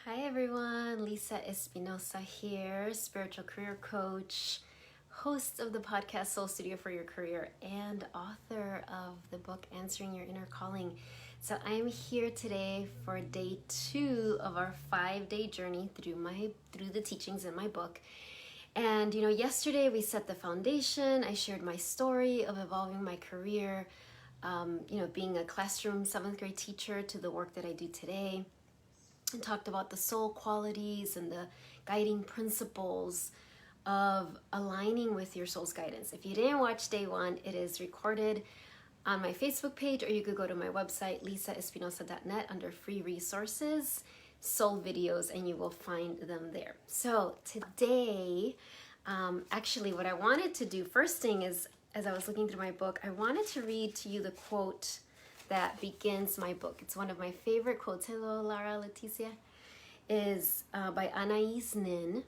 Hi everyone, Lisa Espinosa here, spiritual career coach, host of the podcast Soul Studio for Your Career, and author of the book Answering Your Inner Calling. So I am here today for day 2 of our 5-day journey through the teachings in my book. And yesterday we set the foundation. I shared my story of evolving my career, being a classroom 7th grade teacher to the work that I do today. And talked about the soul qualities and the guiding principles of aligning with your soul's guidance. If you didn't watch day 1, it is recorded on my Facebook page, or you could go to my website, lisaespinosa.net, under free resources, soul videos, and you will find them there. So today, actually what I wanted to do first thing is, as I was looking through my book, I wanted to read to you the quote that begins my book. It's one of my favorite quotes. Hello, Lara Leticia. Is by Anais Nin.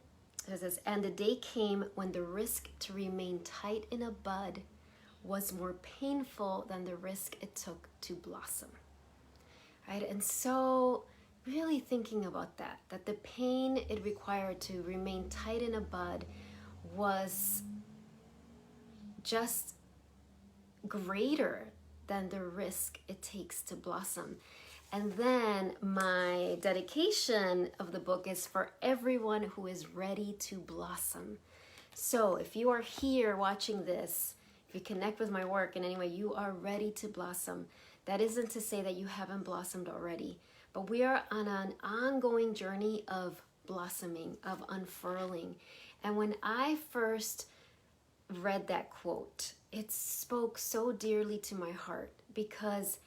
It says, "And the day came when the risk to remain tight in a bud was more painful than the risk it took to blossom." Right? And so really thinking about that the pain it required to remain tight in a bud was just greater than the risk it takes to blossom. And then my dedication of the book is for everyone who is ready to blossom. So if you are here watching this, if you connect with my work in any way, you are ready to blossom. That isn't to say that you haven't blossomed already, but we are on an ongoing journey of blossoming, of unfurling. And when I first read that quote, it spoke so dearly to my heart, because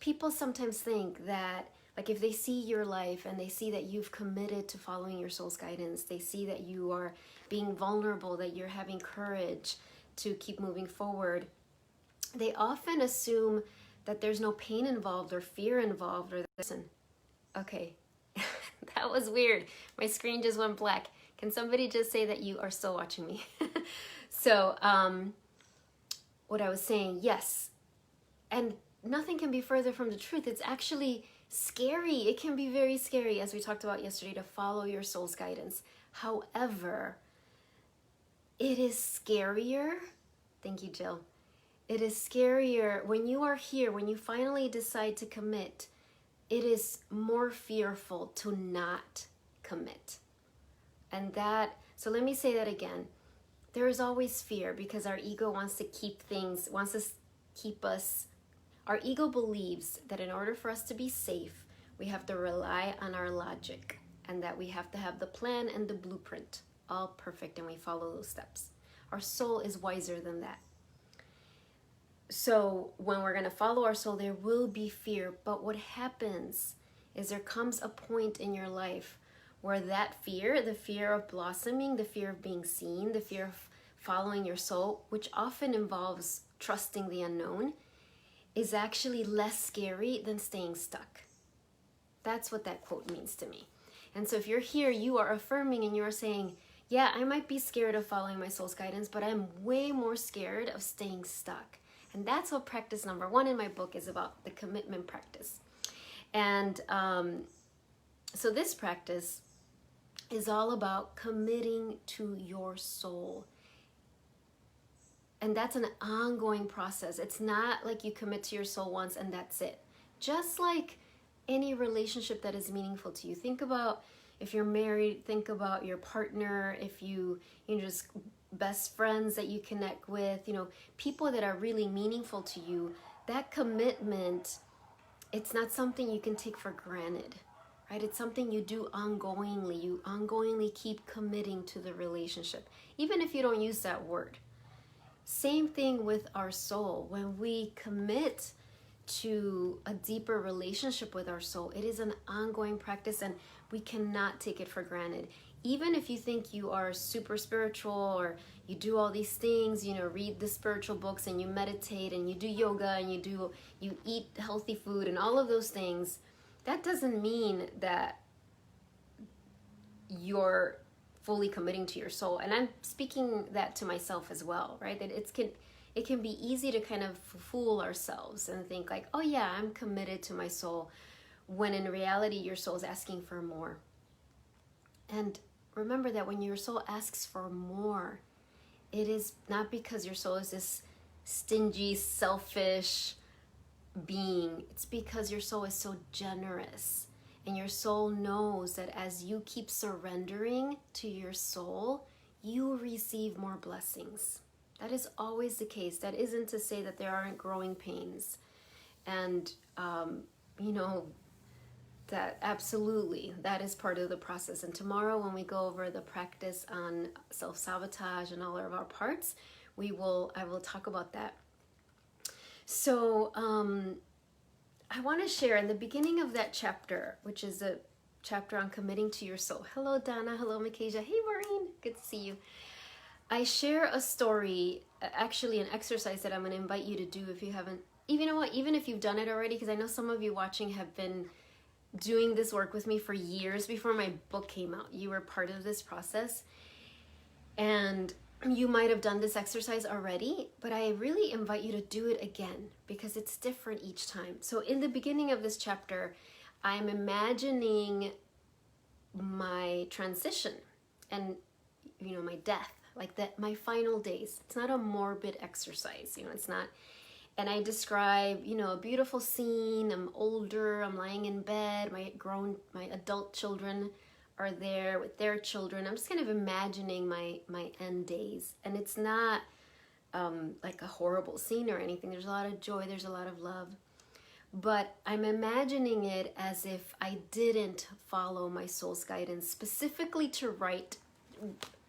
people sometimes think that, like, if they see your life and they see that you've committed to following your soul's guidance, they see that you are being vulnerable, that you're having courage to keep moving forward, they often assume that there's no pain involved or fear involved or listen. Okay, that was weird. My screen just went black. Can somebody just say that you are still watching me? So, what I was saying, yes, and nothing can be further from the truth. It's actually scary. It can be very scary, as we talked about yesterday, to follow your soul's guidance. However, it is scarier. Thank you, Jill. It is scarier when you are here, when you finally decide to commit. It is more fearful to not commit. And so let me say that again. There is always fear, because our ego wants to keep us. Our ego believes that in order for us to be safe, we have to rely on our logic, and that we have to have the plan and the blueprint all perfect, and we follow those steps. Our soul is wiser than that. So when we're going to follow our soul, there will be fear. But what happens is there comes a point in your life where that fear, the fear of blossoming, the fear of being seen, the fear of following your soul, which often involves trusting the unknown, is actually less scary than staying stuck. That's what that quote means to me. And so if you're here, you are affirming and you're saying, yeah, I might be scared of following my soul's guidance, but I'm way more scared of staying stuck. And that's what practice number 1 in my book is about, the commitment practice. And so this practice is all about committing to your soul. And that's an ongoing process. It's not like you commit to your soul once and that's it. Just like any relationship that is meaningful to you. Think about if you're married, think about your partner, if you just best friends that you connect with, people that are really meaningful to you. That commitment, it's not something you can take for granted. Right? It's something you do ongoingly. You ongoingly keep committing to the relationship, even if you don't use that word. Same thing with our soul. When we commit to a deeper relationship with our soul, it is an ongoing practice, and we cannot take it for granted. Even if you think you are super spiritual, or you do all these things, read the spiritual books and you meditate and you do yoga and you eat healthy food and all of those things, that doesn't mean that you're fully committing to your soul. And I'm speaking that to myself as well, right? That it can be easy to kind of fool ourselves and think like, oh yeah, I'm committed to my soul, when in reality your soul is asking for more. And remember that when your soul asks for more, it is not because your soul is this stingy, selfish being. It's because your soul is so generous. And your soul knows that as you keep surrendering to your soul, you receive more blessings. That is always the case. That isn't to say that there aren't growing pains. And, that absolutely, that is part of the process. And tomorrow when we go over the practice on self-sabotage and all of our parts, I will talk about that. So I want to share in the beginning of that chapter, which is a chapter on committing to your soul. Hello, Donna. Hello, Makasia. Hey, Maureen. Good to see you. I share a story, actually an exercise that I'm going to invite you to do if you haven't, even if you've done it already, because I know some of you watching have been doing this work with me for years before my book came out. You were part of this process. And you might have done this exercise already, but I really invite you to do it again because it's different each time. So in the beginning of this chapter, I'm imagining my transition and, my death, like that, my final days. It's not a morbid exercise, it's not. And I describe, a beautiful scene. I'm older, I'm lying in bed, my adult children are there with their children. I'm just kind of imagining my end days. And it's not like a horrible scene or anything. There's a lot of joy, there's a lot of love. But I'm imagining it as if I didn't follow my soul's guidance, specifically to write.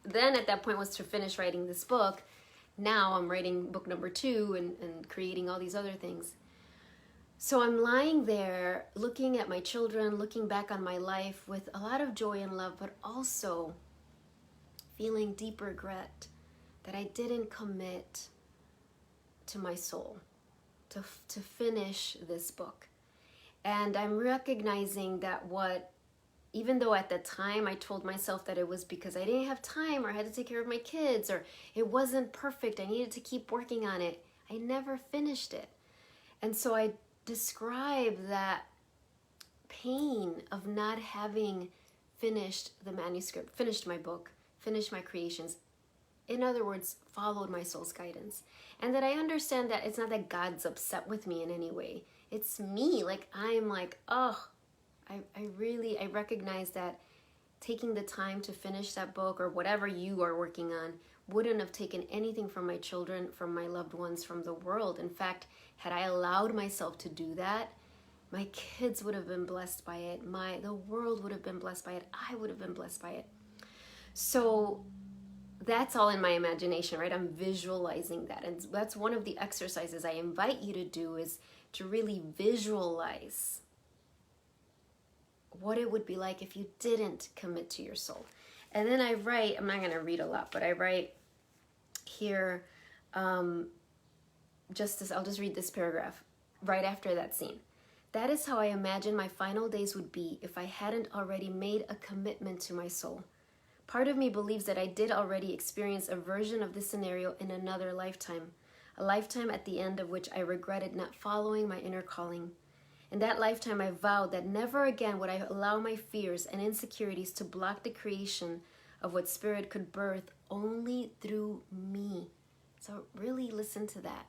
Then at that point was to finish writing this book. Now I'm writing book number 2 and creating all these other things. So I'm lying there looking at my children, looking back on my life with a lot of joy and love, but also feeling deep regret that I didn't commit to my soul to finish this book. And I'm recognizing that even though at the time I told myself that it was because I didn't have time or I had to take care of my kids or it wasn't perfect, I needed to keep working on it, I never finished it. And so I describe that pain of not having finished the manuscript, finished my book, finished my creations. In other words, followed my soul's guidance. And that I understand that it's not that God's upset with me in any way. It's me. I'm like, oh, I recognize that taking the time to finish that book or whatever you are working on wouldn't have taken anything from my children, from my loved ones, from the world. In fact, had I allowed myself to do that, my kids would have been blessed by it. The world would have been blessed by it. I would have been blessed by it. So that's all in my imagination, right? I'm visualizing that. And that's one of the exercises I invite you to do, is to really visualize what it would be like if you didn't commit to your soul. And then I write, I'm not going to read a lot, but I write here, I'll just read this paragraph right after that scene. That is how I imagine my final days would be if I hadn't already made a commitment to my soul. Part of me believes that I did already experience a version of this scenario in another lifetime, a lifetime at the end of which I regretted not following my inner calling. In that lifetime, I vowed that never again would I allow my fears and insecurities to block the creation of what Spirit could birth only through me. So really listen to that.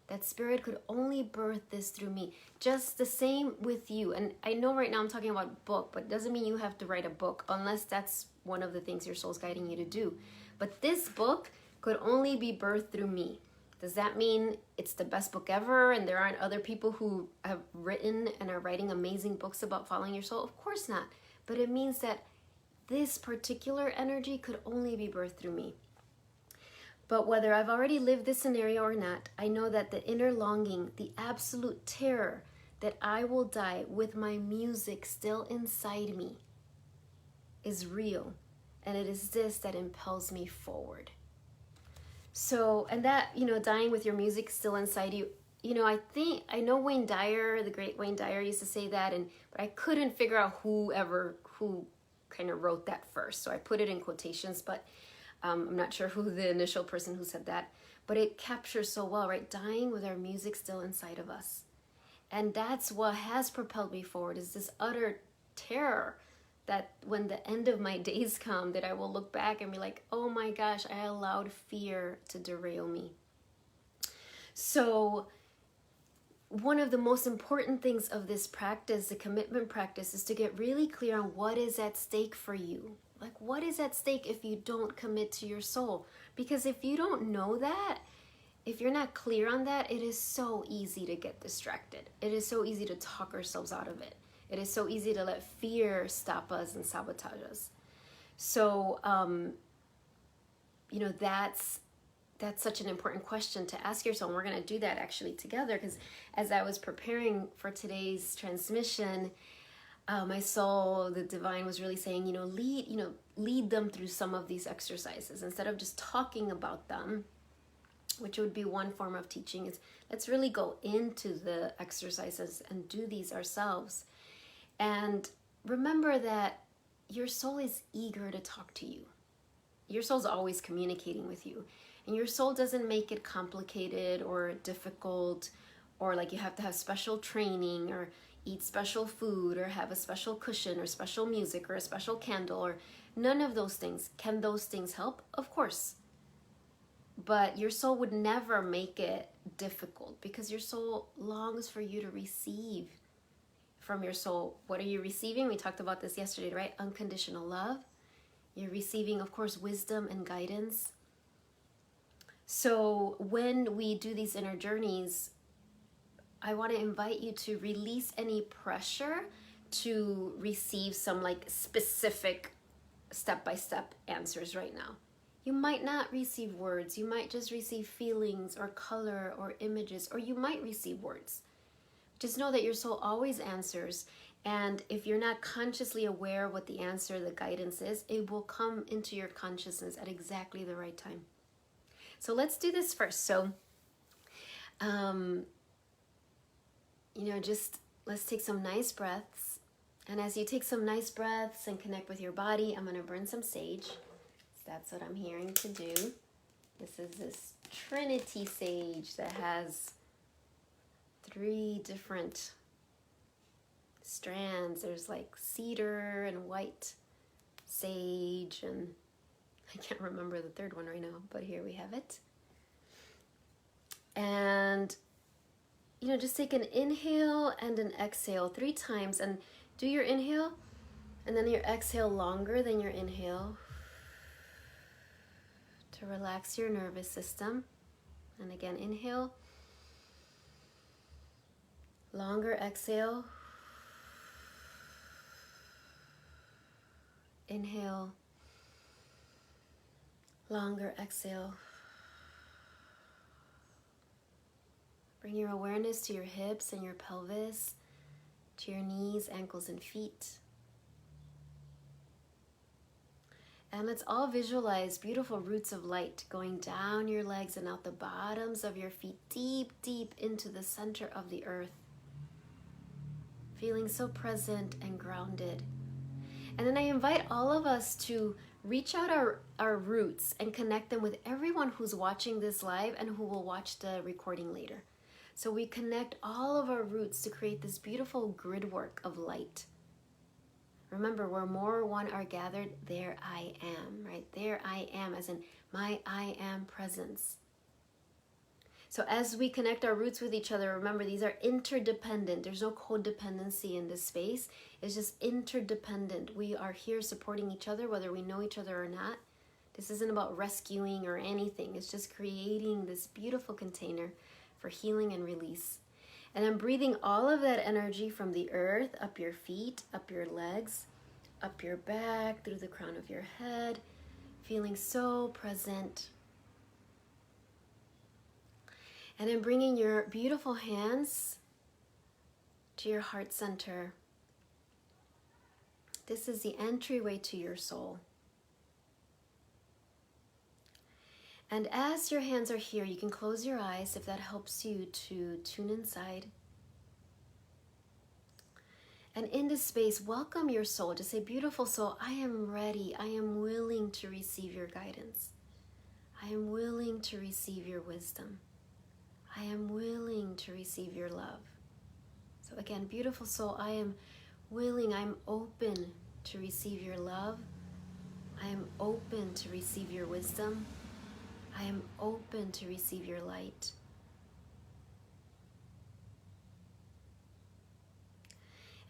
That Spirit could only birth this through me. Just the same with you. And I know right now I'm talking about book, but it doesn't mean you have to write a book unless that's one of the things your soul's guiding you to do. But this book could only be birthed through me. Does that mean it's the best book ever and there aren't other people who have written and are writing amazing books about following your soul? Of course not. But it means that this particular energy could only be birthed through me. But whether I've already lived this scenario or not, I know that the inner longing, the absolute terror that I will die with my music still inside me is real. And it is this that impels me forward. So, and that, dying with your music still inside you, I know Wayne Dyer, the great Wayne Dyer, used to say that, but I couldn't figure out who kind of wrote that first. So I put it in quotations, but I'm not sure who the initial person who said that, but it captures so well, right? Dying with our music still inside of us. And that's what has propelled me forward, is this utter terror that when the end of my days come, that I will look back and be like, oh my gosh, I allowed fear to derail me. So one of the most important things of this practice, the commitment practice, is to get really clear on what is at stake for you. Like, what is at stake if you don't commit to your soul? Because if you don't know that, if you're not clear on that, it is so easy to get distracted. It is so easy to talk ourselves out of it. It is so easy to let fear stop us and sabotage us. So, that's such an important question to ask yourself. And we're going to do that actually together, because as I was preparing for today's transmission, my soul, the divine, was really saying, lead them through some of these exercises instead of just talking about them, which would be one form of teaching. Is let's really go into the exercises and do these ourselves. And remember that your soul is eager to talk to you. Your soul's always communicating with you. And your soul doesn't make it complicated or difficult, or like you have to have special training or eat special food or have a special cushion or special music or a special candle, or none of those things. Can those things help? Of course. But your soul would never make it difficult, because your soul longs for you to receive from your soul. What are you receiving? We talked about this yesterday, right? Unconditional love. You're receiving, of course, wisdom and guidance. So when we do these inner journeys, I want to invite you to release any pressure to receive some like specific step-by-step answers right now. You might not receive words. You might just receive feelings or color or images, or you might receive words. Just know that your soul always answers. And if you're not consciously aware of what the answer, the guidance is, it will come into your consciousness at exactly the right time. So let's do this first. So, just let's take some nice breaths. And as you take some nice breaths and connect with your body, I'm going to burn some sage. That's what I'm hearing to do. This is this Trinity sage that has 3 different strands. There's like cedar and white sage, and I can't remember the third one right now, but here we have it. And, just take an inhale and an exhale 3 times, and do your inhale and then your exhale longer than your inhale to relax your nervous system. And again, inhale, longer exhale, inhale, longer exhale. Bring your awareness to your hips and your pelvis, to your knees, ankles, and feet. And let's all visualize beautiful roots of light going down your legs and out the bottoms of your feet, deep, deep into the center of the earth. Feeling so present and grounded. And then I invite all of us to reach out our roots and connect them with everyone who's watching this live and who will watch the recording later. So we connect all of our roots to create this beautiful grid work of light. Remember, where more or one are gathered, there I am, right? There I am, as in my I am presence. So as we connect our roots with each other, remember, these are interdependent. There's no codependency in this space. It's just interdependent. We are here supporting each other, whether we know each other or not. This isn't about rescuing or anything. It's just creating this beautiful container for healing and release. And then breathing all of that energy from the earth up your feet, up your legs, up your back, through the crown of your head, feeling so present. And then bringing your beautiful hands to your heart center. This is the entryway to your soul. And as your hands are here, you can close your eyes if that helps you to tune inside. And in this space, welcome your soul. Just say, beautiful soul, I am ready. I am willing to receive your guidance. I am willing to receive your wisdom. I am willing to receive your love. So again, beautiful soul, I am willing, I'm open to receive your love. I am open to receive your wisdom. I am open to receive your light.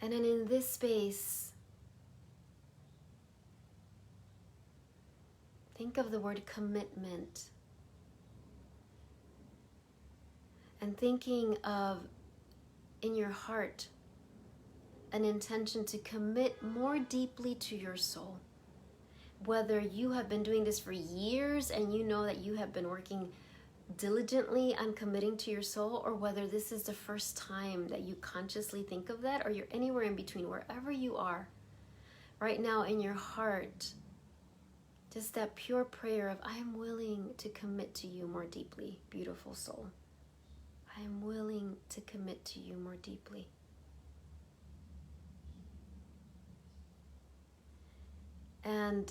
And then in this space, think of the word commitment. And thinking of, in your heart, an intention to commit more deeply to your soul. Whether you have been doing this for years and you know that you have been working diligently on committing to your soul, or whether this is the first time that you consciously think of that, or you're anywhere in between, wherever you are right now in your heart, just that pure prayer of, I am willing to commit to you more deeply, beautiful soul. I am willing to commit to you more deeply. And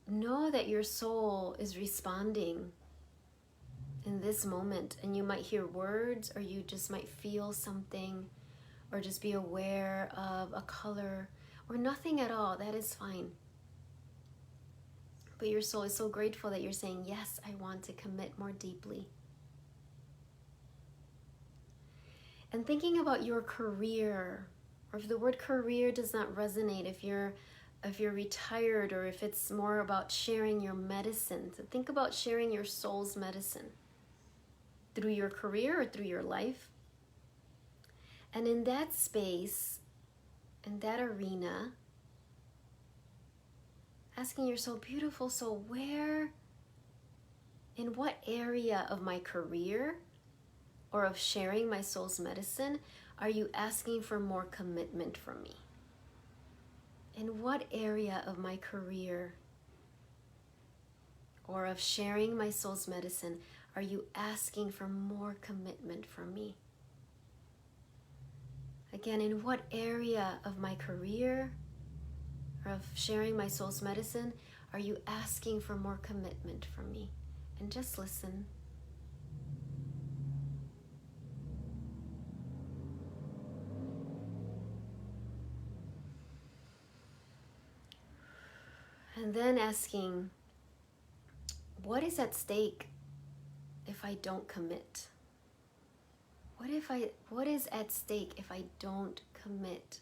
know that your soul is responding in this moment, and you might hear words, or you just might feel something, or just be aware of a color, or nothing at all. That is fine. But your soul is so grateful that you're saying, yes, I want to commit more deeply. And thinking about your career, or if the word career does not resonate, if you're retired, or if it's more about sharing your medicine. So think about sharing your soul's medicine through your career or through your life. And in that space, in that arena, asking your soul, beautiful soul, where, in what area of my career or of sharing my soul's medicine are you asking for more commitment from me? In what area of my career or of sharing my soul's medicine are you asking for more commitment from me? Again, in what area of my career or of sharing my soul's medicine are you asking for more commitment from me? And just listen. And then asking, what is at stake if I don't commit? What is at stake if I don't commit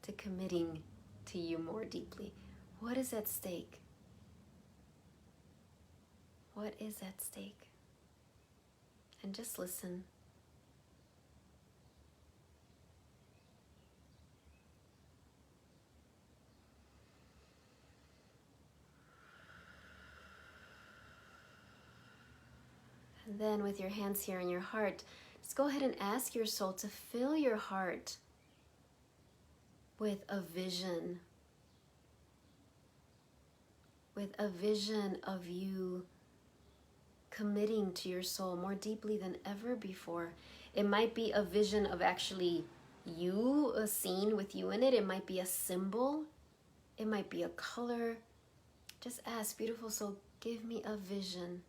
to committing to you more deeply? What is at stake? What is at stake? And just listen. And then with your hands here in your heart, just go ahead and ask your soul to fill your heart with a vision of you committing to your soul more deeply than ever before. It might be a vision of actually you, a scene with you in it. It might be a symbol. It might be a color. Just ask, beautiful soul, give me a vision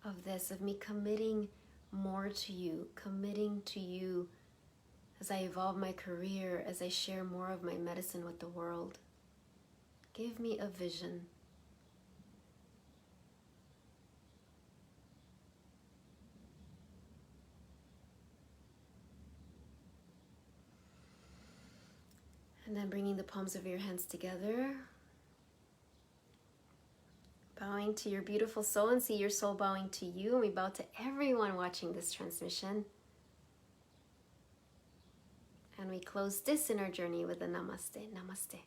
of this, of me committing more to you, committing to you as I evolve my career, as I share more of my medicine with the world. Give me a vision. And then bringing the palms of your hands together, bowing to your beautiful soul, and see your soul bowing to you. And we bow to everyone watching this transmission. And we close this inner journey with a namaste, namaste.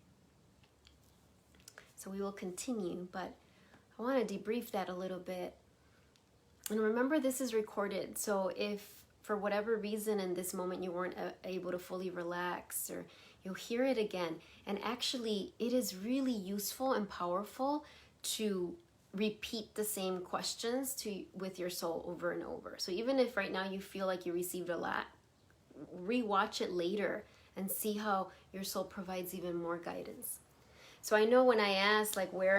So we will continue, but I want to debrief that a little bit. And remember, this is recorded. So if for whatever reason in this moment you weren't able to fully relax, or you'll hear it again. And actually, it is really useful and powerful to repeat the same questions with your soul over and over. So even if right now you feel like you received a lot, rewatch it later and see how your soul provides even more guidance. So I know when I asked, like, where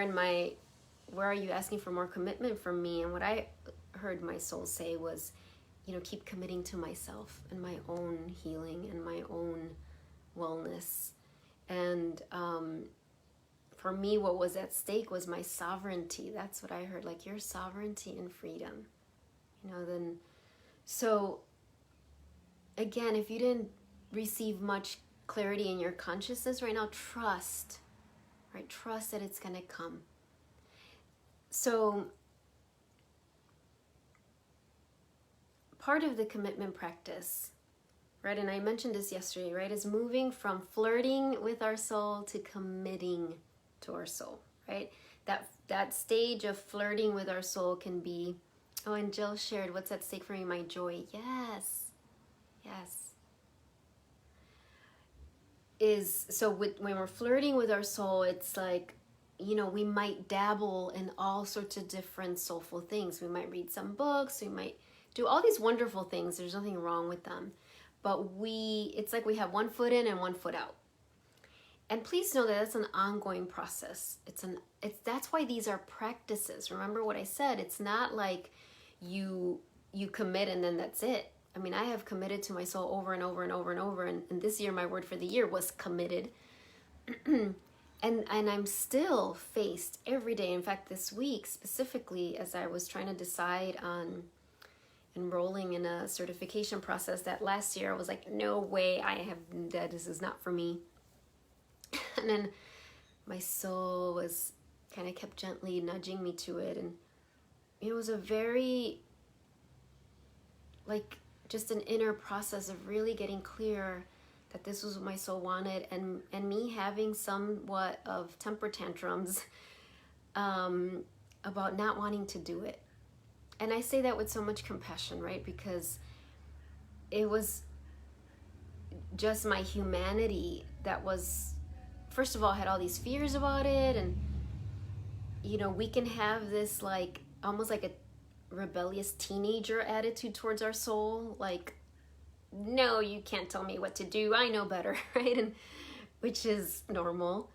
are you asking for more commitment from me? And what I heard my soul say was, keep committing to myself and my own healing and my own wellness. And for me, what was at stake was my sovereignty. That's what I heard, like your sovereignty and freedom. Then, so again, if you didn't receive much clarity in your consciousness right now, trust, right? Trust that it's going to come. So part of the commitment practice, right, and I mentioned this yesterday, right, is moving from flirting with our soul to committing to our soul, right? That stage of flirting with our soul can be, oh, and Jill shared, what's at stake for me? My joy. Yes. When we're flirting with our soul, it's like, we might dabble in all sorts of different soulful things. We might read some books. We might do all these wonderful things. There's nothing wrong with them. But it's like we have one foot in and one foot out. And please know that that's an ongoing process. That's why these are practices. Remember what I said. It's not like you commit and then that's it. I mean, I have committed to my soul over and over and over and over. And this year, my word for the year was committed. And I'm still faced every day. In fact, this week specifically, as I was trying to decide on enrolling in a certification process, that last year I was like, no way, this is not for me. And then my soul was kind of kept gently nudging me to it. And it was a very, like, just an inner process of really getting clear that this was what my soul wanted, and me having somewhat of temper tantrums about not wanting to do it. And I say that with so much compassion, right? Because it was just my humanity that was, first of all, had all these fears about it. And, we can have this like, almost like a rebellious teenager attitude towards our soul. Like, no, you can't tell me what to do. I know better, right? And which is normal.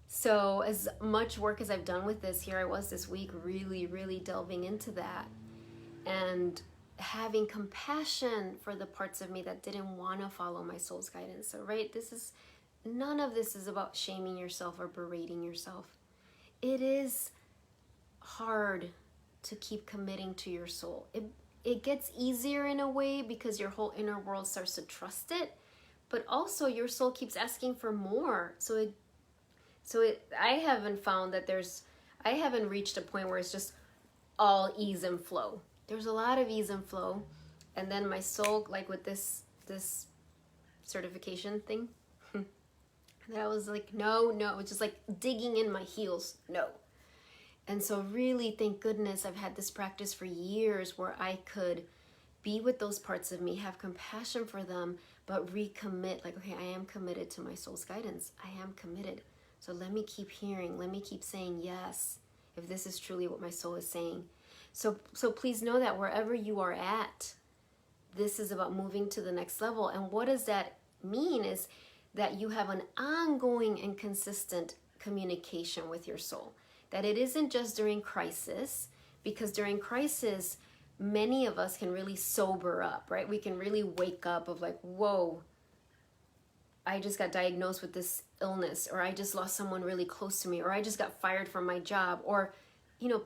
So as much work as I've done with this, here I was this week really, really delving into that and having compassion for the parts of me that didn't want to follow my soul's guidance. So, right, none of this is about shaming yourself or berating yourself. It is hard to keep committing to your soul. It gets easier in a way because your whole inner world starts to trust it, but also your soul keeps asking for more. I haven't found that I haven't reached a point where it's just all ease and flow. There's a lot of ease and flow, and then my soul, like with this certification thing, that I was like, no, it was just like digging in my heels, no. And so really, thank goodness I've had this practice for years where I could be with those parts of me, have compassion for them, but recommit, like, okay, I am committed to my soul's guidance. I am committed. So let me keep hearing, let me keep saying yes, if this is truly what my soul is saying. So please know that wherever you are at, this is about moving to the next level. And what does that mean is that you have an ongoing and consistent communication with your soul. That it isn't just during crisis, because during crisis, many of us can really sober up, right? We can really wake up of like, whoa, I just got diagnosed with this illness, or I just lost someone really close to me, or I just got fired from my job, or,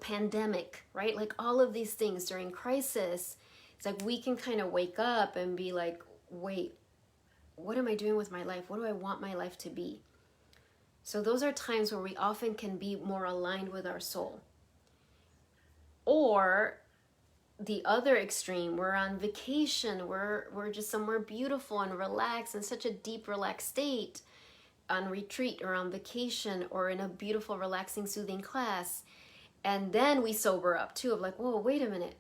pandemic, right? Like all of these things during crisis, it's like we can kind of wake up and be like, wait, what am I doing with my life? What do I want my life to be? So those are times where we often can be more aligned with our soul. Or the other extreme, we're on vacation, we're just somewhere beautiful and relaxed, in such a deep, relaxed state, on retreat or on vacation or in a beautiful, relaxing, soothing class. And then we sober up too, of like, whoa, wait a minute.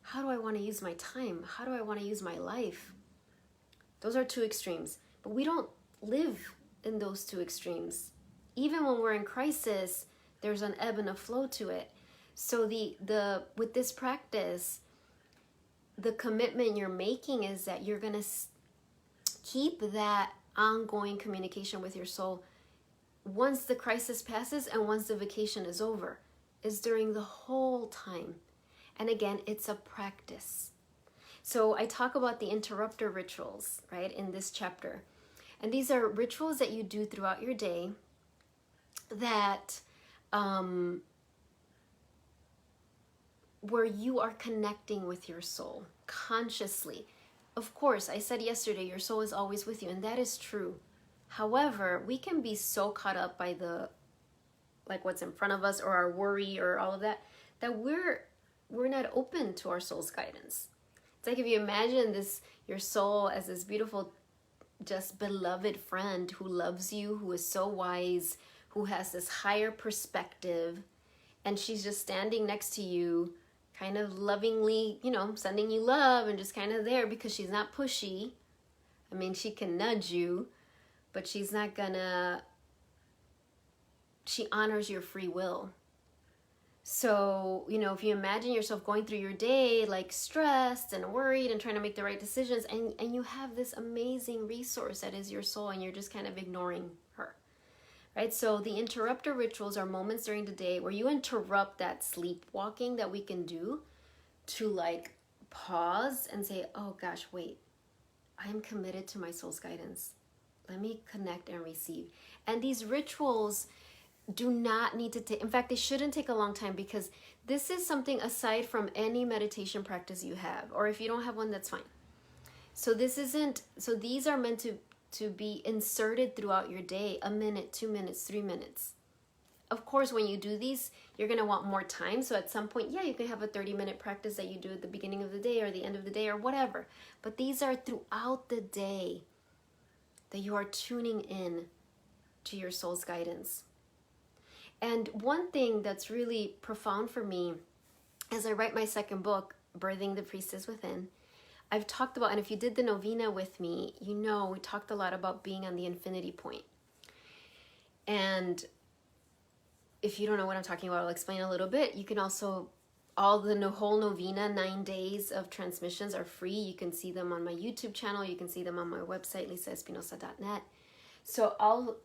How do I want to use my time? How do I want to use my life? Those are two extremes. But we don't live in those two extremes. Even when we're in crisis, there's an ebb and a flow to it. So with this practice, the commitment you're making is that you're going to keep that ongoing communication with your soul once the crisis passes and once the vacation is over. Is during the whole time. And again, it's a practice. So I talk about the interrupter rituals, right, in this chapter. And these are rituals that you do throughout your day that where you are connecting with your soul consciously. Of course, I said yesterday, your soul is always with you, and that is true. However, we can be so caught up by what's in front of us or our worry or all of that, that we're not open to our soul's guidance. It's like if you imagine your soul as this beautiful, just beloved friend who loves you, who is so wise, who has this higher perspective, and she's just standing next to you, kind of lovingly, sending you love and just kind of there because she's not pushy. I mean, she can nudge you, but she's not gonna, she honors your free will. So, if you imagine yourself going through your day like stressed and worried and trying to make the right decisions, and you have this amazing resource that is your soul, and you're just kind of ignoring her, right? So the interrupter rituals are moments during the day where you interrupt that sleepwalking that we can do to pause and say, oh gosh, wait, I am committed to my soul's guidance. Let me connect and receive. And these rituals do not need to take, in fact, they shouldn't take a long time, because this is something aside from any meditation practice you have, or if you don't have one, that's fine. So these are meant to be inserted throughout your day, 1 minute, 2 minutes, 3 minutes. Of course, when you do these, you're going to want more time. So at some point, you can have a 30-minute practice that you do at the beginning of the day or the end of the day or whatever. But these are throughout the day that you are tuning in to your soul's guidance. And one thing that's really profound for me as I write my second book, Birthing the Priestess Within, I've talked about, and if you did the novena with me, we talked a lot about being on the infinity point. And if you don't know what I'm talking about, I'll explain a little bit. You can also, whole novena, 9 days of transmissions are free. You can see them on my YouTube channel. You can see them on my website, lisaespinosa.net. So I'll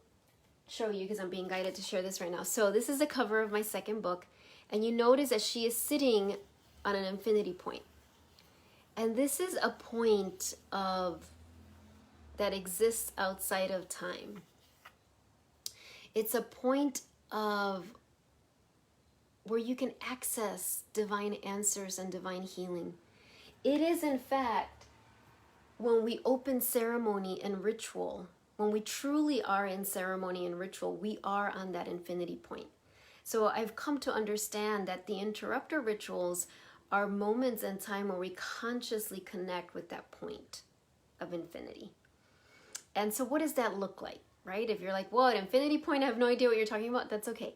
show you, because I'm being guided to share this right now. So this is the cover of my second book, and you notice that she is sitting on an infinity point. And this is a point that exists outside of time. It's a point of where you can access divine answers and divine healing. It is, in fact, when we open ceremony and ritual, when we truly are in ceremony and ritual, we are on that infinity point. So I've come to understand that the interrupter rituals are moments in time where we consciously connect with that point of infinity. And so what does that look like, right? If you're like, well, at infinity point, I have no idea what you're talking about, that's okay.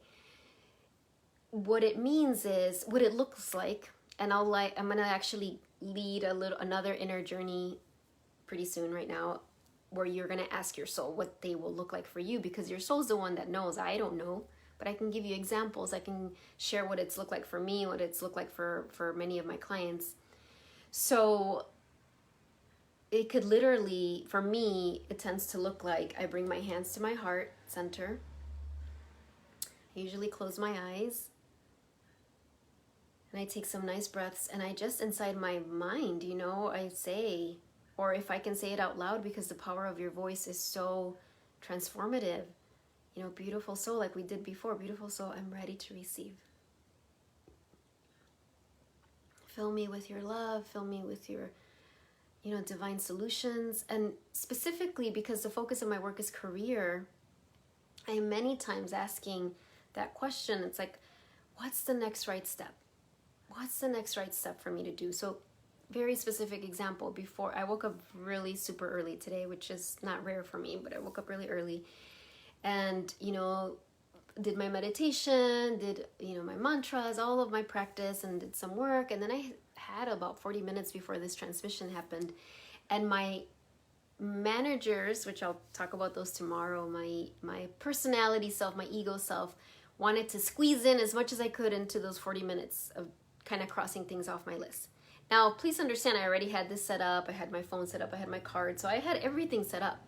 What it means is, what it looks like, and I'm going to actually lead another inner journey pretty soon right now, where you're going to ask your soul what they will look like for you, because your soul's the one that knows. I don't know, but I can give you examples. I can share what it's looked like for me, what it's looked like for many of my clients. So it could literally, for me, it tends to look like I bring my hands to my heart center. I usually close my eyes, and I take some nice breaths, and I just, inside my mind, I say, or if I can say it out loud, because the power of your voice is so transformative, beautiful soul, like we did before, beautiful soul, I'm ready to receive. Fill me with your love, fill me with your, divine solutions. And specifically, because the focus of my work is career, I am many times asking that question. It's like, what's the next right step? What's the next right step for me to do? So very specific example, before I woke up really super early today, which is not rare for me, but I woke up really early and, did my meditation, did, my mantras, all of my practice, and did some work. And then I had about 40 minutes before this transmission happened. And my managers, which I'll talk about those tomorrow, my personality self, my ego self, wanted to squeeze in as much as I could into those 40 minutes of kind of crossing things off my list. Now, please understand, I already had this set up. I had my phone set up. I had my card. So I had everything set up.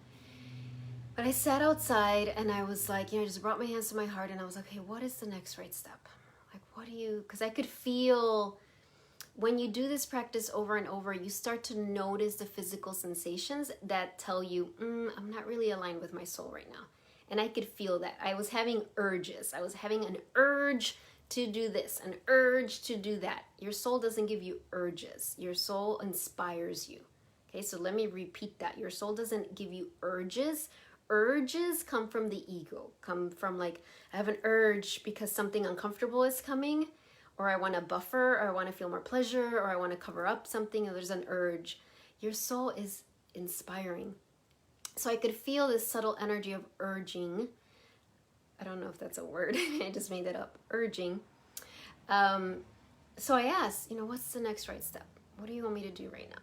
But I sat outside and I was like, I just brought my hands to my heart and I was like, okay, what is the next right step? Like, because I could feel when you do this practice over and over, you start to notice the physical sensations that tell you, I'm not really aligned with my soul right now. And I could feel that. I was having urges. I was having an urge to do this, an urge to do that. Your soul doesn't give you urges. Your soul inspires you. Okay, so let me repeat that. Your soul doesn't give you urges. Urges come from the ego, come from like, I have an urge because something uncomfortable is coming, or I want to buffer, or I want to feel more pleasure, or I want to cover up something, or there's an urge. Your soul is inspiring. So I could feel this subtle energy of urging. I don't know if that's a word. I just made that up. Urging. So I asked, what's the next right step? What do you want me to do right now?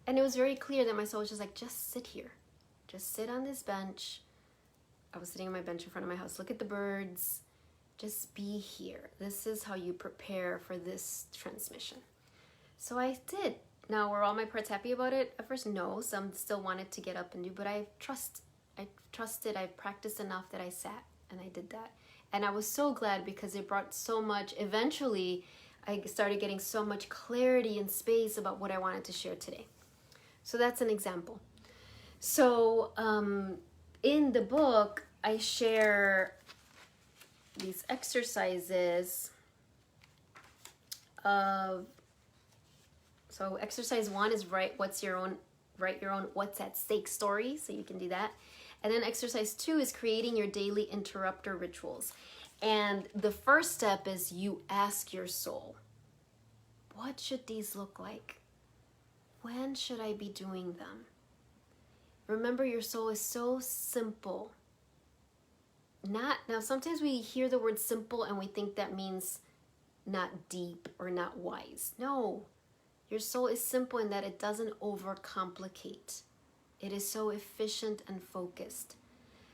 And it was very clear that my soul was just like, just sit here. Just sit on this bench. I was sitting on my bench in front of my house. Look at the birds. Just be here. This is how you prepare for this transmission. So I did. Now, were all my parts happy about it? At first, no. Some still wanted to get up and do, but I trusted, I practiced enough that I sat and I did that. And I was so glad because it brought so much. Eventually, I started getting so much clarity and space about what I wanted to share today. So that's an example. So in the book, I share these exercises of, so exercise 1 is write your own what's at stake story, so you can do that. And then exercise 2 is creating your daily interrupter rituals. And the first step is you ask your soul, what should these look like? When should I be doing them? Remember, your soul is so simple. Now, sometimes we hear the word simple and we think that means not deep or not wise. No, your soul is simple in that it doesn't overcomplicate. It is so efficient and focused.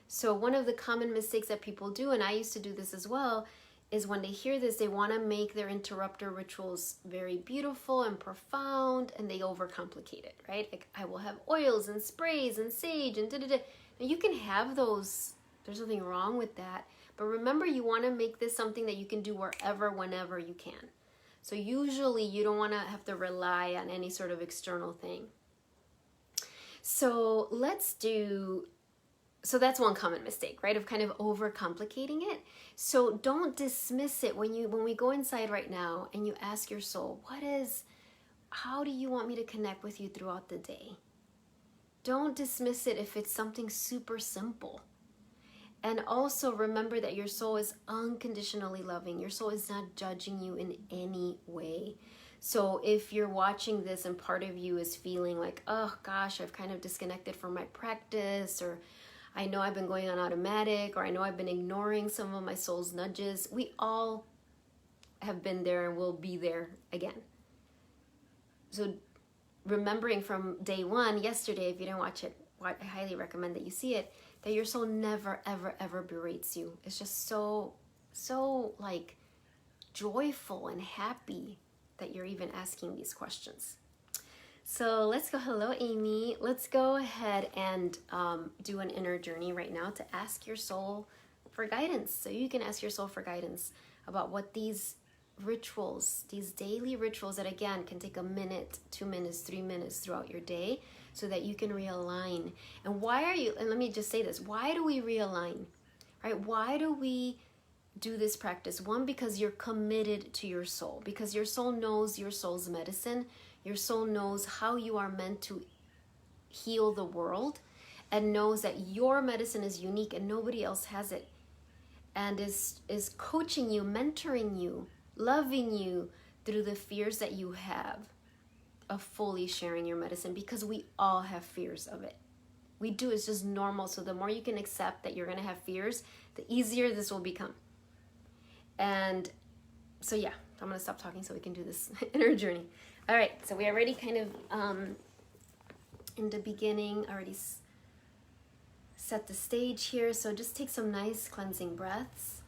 So one of the common mistakes that people do, and I used to do this as well, is when they hear this, they want to make their interrupter rituals very beautiful and profound, and they overcomplicate it, right? Like, I will have oils and sprays and sage and da-da-da. Now, you can have those. There's nothing wrong with that. But remember, you want to make this something that you can do wherever, whenever you can. So usually, you don't want to have to rely on any sort of external thing. So so that's one common mistake, right? Of kind of overcomplicating it. So don't dismiss it when we go inside right now and you ask your soul, how do you want me to connect with you throughout the day? Don't dismiss it if it's something super simple. And also remember that your soul is unconditionally loving. Your soul is not judging you in any way. So if you're watching this and part of you is feeling like, oh gosh, I've kind of disconnected from my practice, or I know I've been going on automatic, or I know I've been ignoring some of my soul's nudges. We all have been there and will be there again. So remembering from day 1, yesterday, if you didn't watch it, I highly recommend that you see it, that your soul never, ever, ever berates you. It's just so like joyful and happy that you're even asking these questions. So let's go, hello Amy. Let's go ahead and do an inner journey right now to ask your soul for guidance. So you can ask your soul for guidance about what these rituals, these daily rituals that again can take a minute, 2 minutes, 3 minutes throughout your day so that you can realign. And let me just say this, why do we realign, right? Why do we do this practice? One, because you're committed to your soul, because your soul knows your soul's medicine. Your soul knows how you are meant to heal the world and knows that your medicine is unique and nobody else has it, and is coaching you, mentoring you, loving you through the fears that you have of fully sharing your medicine, because we all have fears of it. We do, it's just normal. So the more you can accept that you're going to have fears, the easier this will become. And so yeah, I'm going to stop talking so we can do this inner journey. All right, so we already kind of, in the beginning, already set the stage here. So just take some nice cleansing breaths.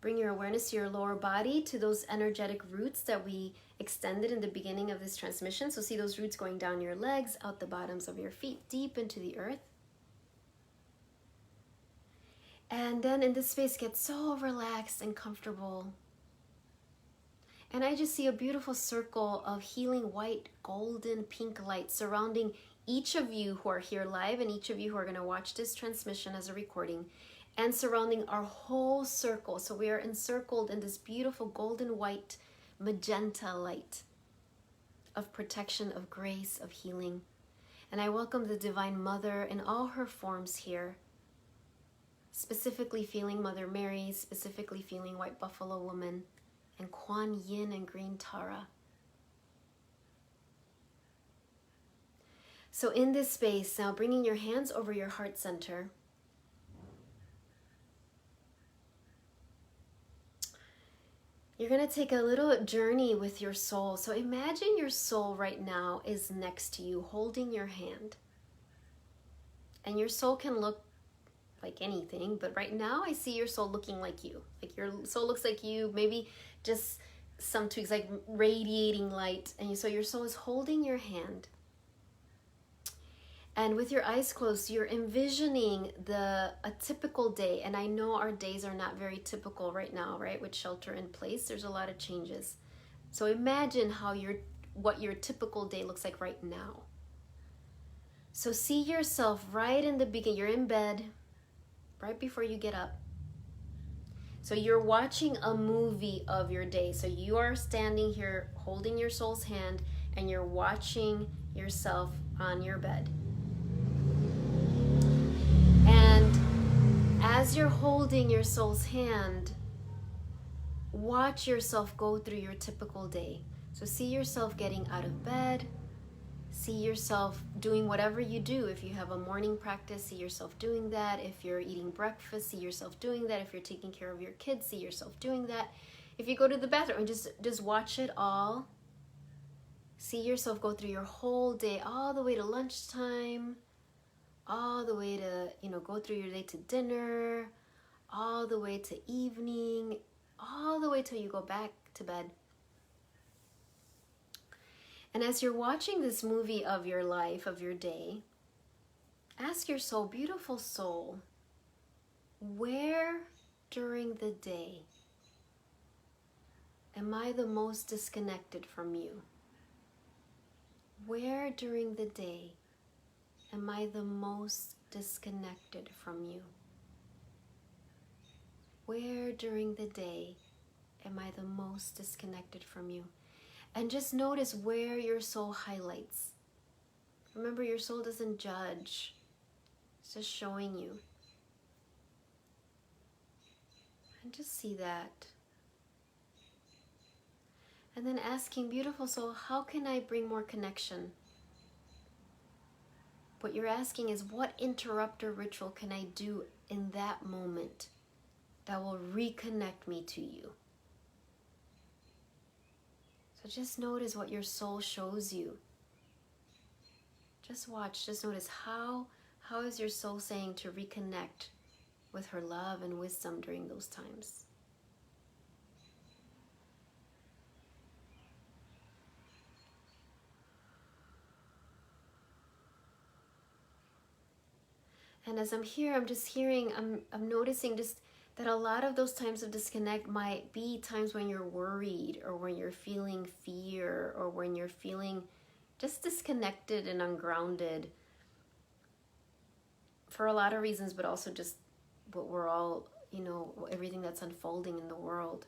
Bring your awareness to your lower body, to those energetic roots that we extended in the beginning of this transmission. So see those roots going down your legs, out the bottoms of your feet, deep into the earth. And then in this space, get so relaxed and comfortable. And I just see a beautiful circle of healing white, golden, pink light surrounding each of you who are here live and each of you who are going to watch this transmission as a recording, and surrounding our whole circle. So we are encircled in this beautiful golden white magenta light of protection, of grace, of healing. And I welcome the Divine Mother in all her forms here, specifically feeling Mother Mary, specifically feeling White Buffalo Woman, and Kuan Yin and Green Tara. So in this space, now bringing your hands over your heart center, you're going to take a little journey with your soul. So imagine your soul right now is next to you, holding your hand. And your soul can look like anything, but right now I see your soul looking like you. Like your soul looks like you, maybe just some tweaks, like radiating light. And so your soul is holding your hand. And with your eyes closed, you're envisioning a typical day. And I know our days are not very typical right now, right? With shelter in place, there's a lot of changes. So imagine what your typical day looks like right now. So see yourself right in the beginning. You're in bed, right before you get up. So you're watching a movie of your day. So you are standing here holding your soul's hand and you're watching yourself on your bed. And as you're holding your soul's hand, watch yourself go through your typical day. So see yourself getting out of bed. See yourself doing whatever you do. If you have a morning practice, see yourself doing that. If you're eating breakfast, see yourself doing that. If you're taking care of your kids, see yourself doing that. If you go to the bathroom, just watch it all. See yourself go through your whole day, all the way to lunchtime, all the way to, go through your day to dinner, all the way to evening, all the way till you go back to bed. And as you're watching this movie of your life, of your day, ask your soul, beautiful soul, where during the day am I the most disconnected from you? Where during the day am I the most disconnected from you? Where during the day am I the most disconnected from you? And just notice where your soul highlights. Remember, your soul doesn't judge. It's just showing you. And just see that. And then asking, beautiful soul, how can I bring more connection? What you're asking is, what interrupter ritual can I do in that moment that will reconnect me to you? So just notice what your soul shows you. Just watch, just notice how is your soul saying to reconnect with her love and wisdom during those times. And as I'm here, I'm just hearing, I'm noticing just that a lot of those times of disconnect might be times when you're worried, or when you're feeling fear, or when you're feeling just disconnected and ungrounded for a lot of reasons, but also just what we're all, everything that's unfolding in the world.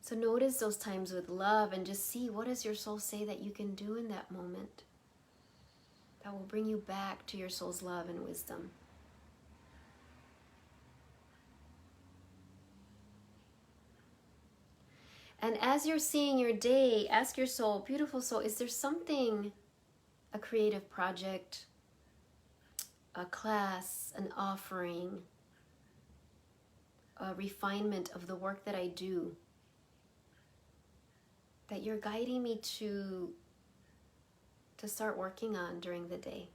So notice those times with love and just see, what does your soul say that you can do in that moment that will bring you back to your soul's love and wisdom. And as you're seeing your day, ask your soul, beautiful soul, is there something, a creative project, a class, an offering, a refinement of the work that I do, that you're guiding me to start working on during the day?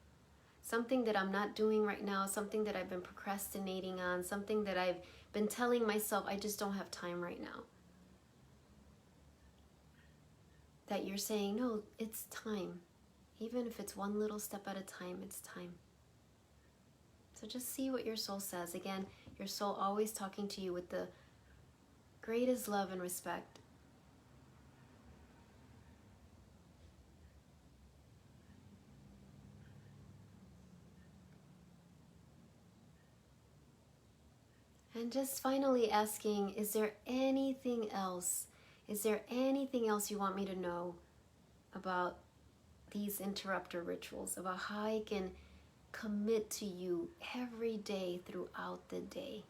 Something that I'm not doing right now, something that I've been procrastinating on, something that I've been telling myself I just don't have time right now. That you're saying, no, it's time. Even if it's one little step at a time, it's time. So just see what your soul says. Again, your soul always talking to you with the greatest love and respect. And just finally asking, is there anything else? Is there anything else you want me to know about these interrupter rituals, about how I can commit to you every day throughout the day?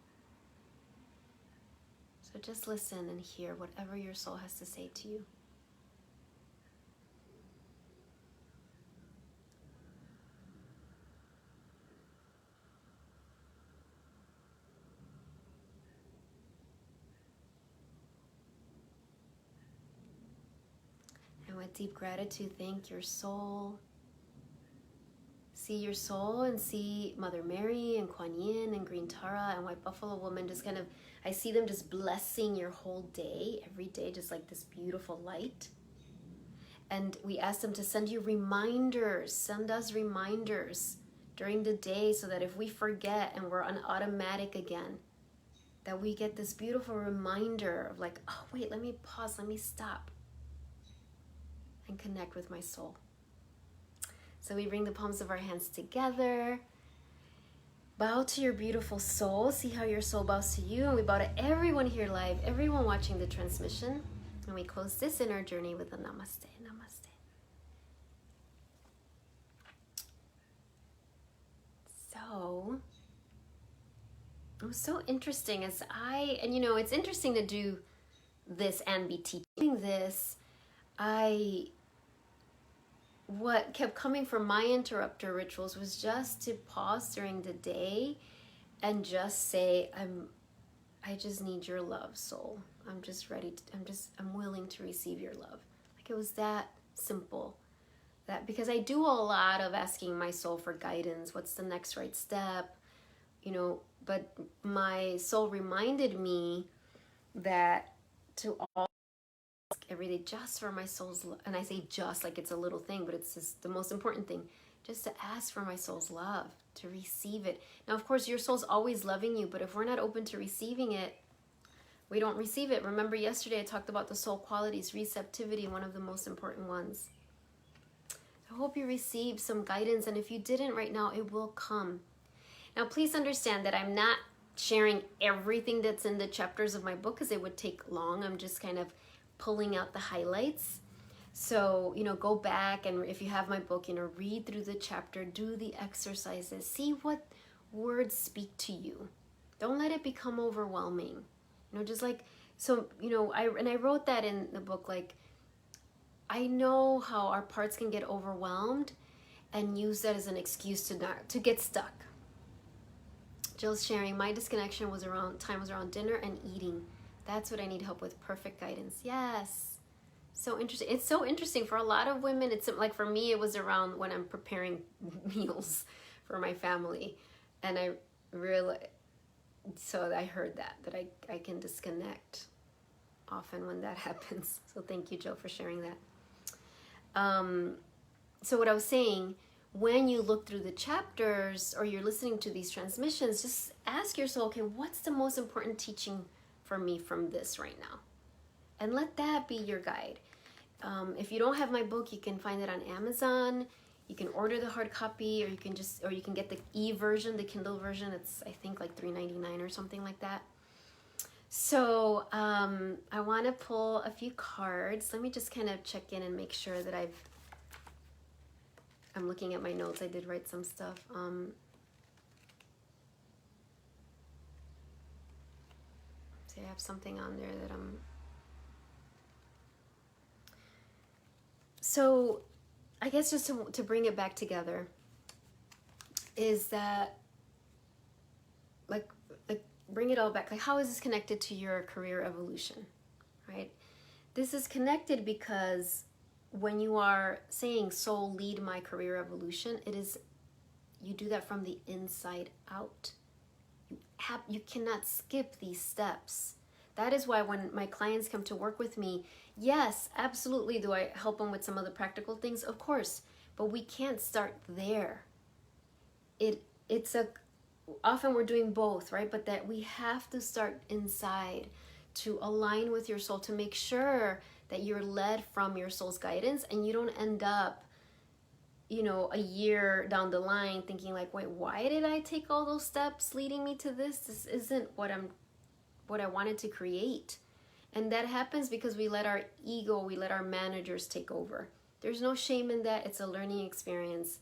So just listen and hear whatever your soul has to say to you. And with deep gratitude, thank your soul. See your soul and see Mother Mary and Kuan Yin and Green Tara and White Buffalo Woman just kind of, I see them just blessing your whole day, every day, just like this beautiful light. And we ask them to send you reminders, send us reminders during the day so that if we forget and we're on automatic again, that we get this beautiful reminder of like, oh wait, let me pause, let me stop and connect with my soul. So we bring the palms of our hands together. Bow to your beautiful soul. See how your soul bows to you. And we bow to everyone here live, everyone watching the transmission. And we close this inner journey with a namaste, namaste. So, it was so interesting as and you know, it's interesting to do this and be teaching this. What kept coming from my interrupter rituals was just to pause during the day and just say, I just need your love, soul. I'm just ready I'm willing to receive your love. Like it was that simple. That because I do a lot of asking my soul for guidance, what's the next right step, you know, but my soul reminded me that to all every day just for my soul's love. And I say just like it's a little thing, but it's just the most important thing, just to ask for my soul's love, to receive it. Now, of course, your soul's always loving you, but if we're not open to receiving it, we don't receive it. Remember yesterday I talked about the soul qualities, receptivity, one of the most important ones. I hope you received some guidance, and if you didn't right now, it will come. Now, please understand that I'm not sharing everything that's in the chapters of my book because it would take long. I'm just kind of pulling out the highlights. So, you know, go back and if you have my book, you know, read through the chapter, do the exercises, see what words speak to you. Don't let it become overwhelming. You know, just like, so, you know, I wrote that in the book, like, I know how our parts can get overwhelmed and use that as an excuse to get stuck. Jill's sharing, my disconnection was around dinner and eating. That's what I need help with. Perfect guidance. Yes. So interesting. It's so interesting for a lot of women. It's like for me, it was around when I'm preparing meals for my family. And I really, so I heard that I can disconnect often when that happens. So thank you, Jill, for sharing that. So what I was saying, when you look through the chapters or you're listening to these transmissions, just ask yourself, okay, what's the most important teaching for me from this right now? And let that be your guide. If you don't have my book, you can find it on Amazon. You can order the hard copy, or you can get the e-version, the Kindle version. It's I think like $3.99 or something like that. So I want to pull a few cards. Let me just kind of check in and make sure that I'm looking at my notes. I did write some stuff. See, I have something on there that So I guess just to bring it back together is that like bring it all back. Like, how is this connected to your career evolution, right? This is connected because when you are saying, soul, lead my career evolution, you do that from the inside out. You cannot skip these steps. That is why when my clients come to work with me, yes, absolutely, do I help them with some of the practical things? Of course, but we can't start there. It's a often we're doing both, right? But that we have to start inside to align with your soul, to make sure that you're led from your soul's guidance and you don't end up, you know, a year down the line thinking like, wait, why did I take all those steps leading me to this? This isn't what I wanted to create. And that happens because we let our ego, we let our managers take over. There's no shame in that. It's a learning experience.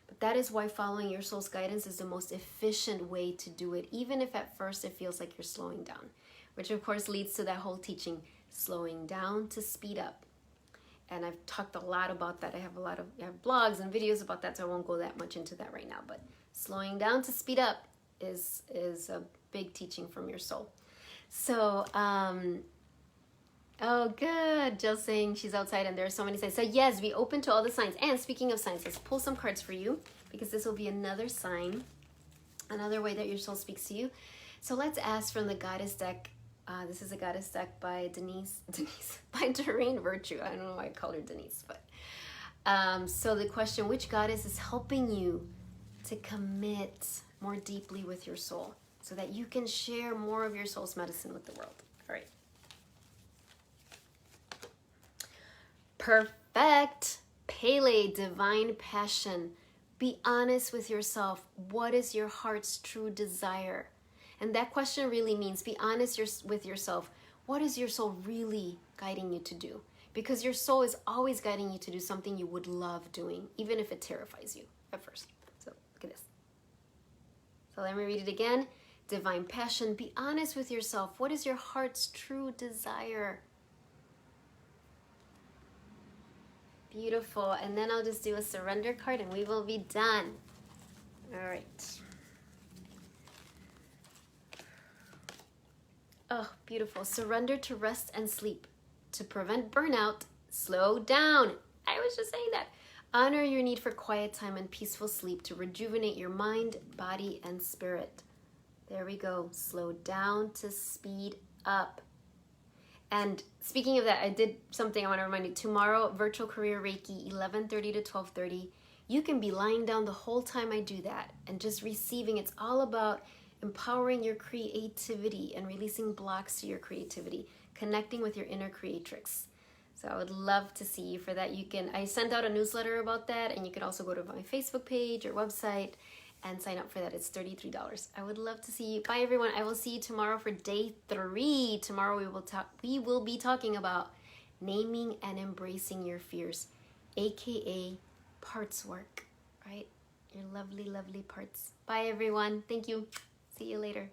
But that is why following your soul's guidance is the most efficient way to do it, even if at first it feels like you're slowing down, which of course leads to that whole teaching, slowing down to speed up. And I've talked a lot about that. I have blogs and videos about that, so I won't go that much into that right now. But slowing down to speed up is a big teaching from your soul. So, oh, good. Jill's saying she's outside and there are so many signs. So yes, be open to all the signs. And speaking of signs, let's pull some cards for you because this will be another sign, another way that your soul speaks to you. So let's ask from the Goddess deck. This is a Goddess deck by by Doreen Virtue. I don't know why I called her Denise, but so the question, which goddess is helping you to commit more deeply with your soul so that you can share more of your soul's medicine with the world? All right. Perfect. Pele, divine passion. Be honest with yourself. What is your heart's true desire? And that question really means be honest with yourself. What is your soul really guiding you to do? Because your soul is always guiding you to do something you would love doing, even if it terrifies you at first. So look at this. So let me read it again. Divine passion. Be honest with yourself. What is your heart's true desire? Beautiful. And then I'll just do a surrender card and we will be done. All right. Oh, beautiful. Surrender to rest and sleep. To prevent burnout, slow down. I was just saying that. Honor your need for quiet time and peaceful sleep to rejuvenate your mind, body, and spirit. There we go. Slow down to speed up. And speaking of that, I did something I want to remind you. Tomorrow, Virtual Career Reiki, 11:30 to 12:30. You can be lying down the whole time I do that and just receiving. It's all about empowering your creativity and releasing blocks to your creativity, connecting with your inner creatrix. So I would love to see you for that. I sent out a newsletter about that, and you can also go to my Facebook page or website and sign up for that. It's $33. I would love to see you. Bye everyone. I will see you tomorrow for day 3. Tomorrow we will be talking about naming and embracing your fears, aka parts work, right? Your lovely, lovely parts. Bye everyone. Thank you. See you later.